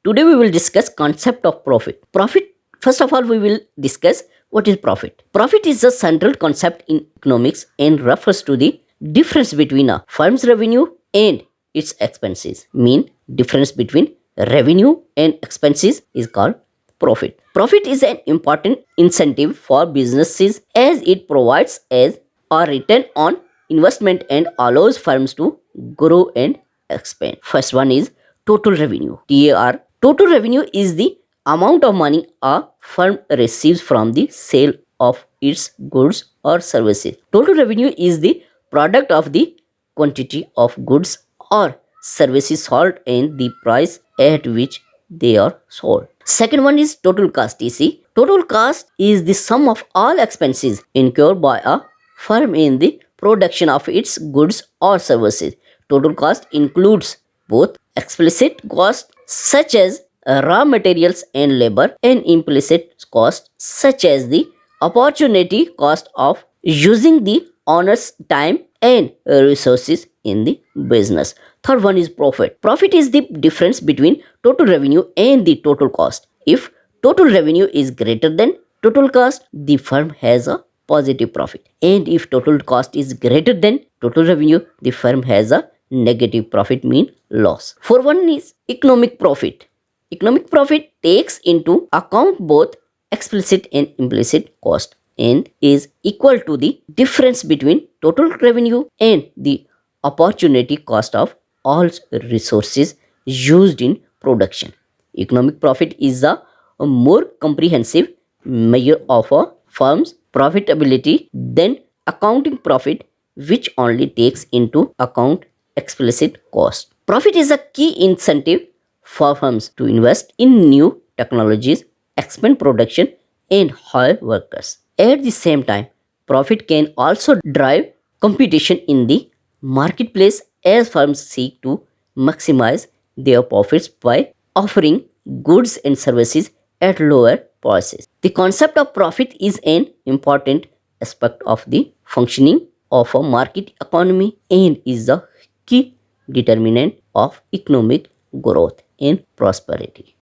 Today we will discuss concept of profit. First of all, we will discuss what is profit. Profit is the central concept in economics and refers to the difference between a firm's revenue and its expenses. Difference between revenue and expenses is called profit. Profit is an important incentive for businesses as it provides as a return on investment and allows firms to grow and expand. First one is total revenue. TAR. Total revenue is the amount of money a firm receives from the sale of its goods or services. Total revenue is the product of the quantity of goods or services sold and the price at which they are sold. Second one is total cost. TC. Total cost is the sum of all expenses incurred by a firm in the production of its goods or services. Total cost includes both explicit costs such as raw materials and labor and implicit costs such as the opportunity cost of using the owner's time and resources in the business. Third one is profit. Profit is the difference between total revenue and the total cost. If total revenue is greater than total cost, the firm has a positive profit. And if total cost is greater than total revenue, the firm has a negative profit, loss. Fourth one is economic profit. Economic profit takes into account both explicit and implicit cost and is equal to the difference between total revenue and the opportunity cost of all resources used in production. Economic profit is a more comprehensive measure of a firm's profitability than accounting profit, which only takes into account explicit cost. Profit is a key incentive for firms to invest in new technologies, expand production, and hire workers. At the same time, profit can also drive competition in the marketplace as firms seek to maximize their profits by offering goods and services at lower prices. The concept of profit is an important aspect of the functioning of a market economy and is the key determinant of economic growth and prosperity.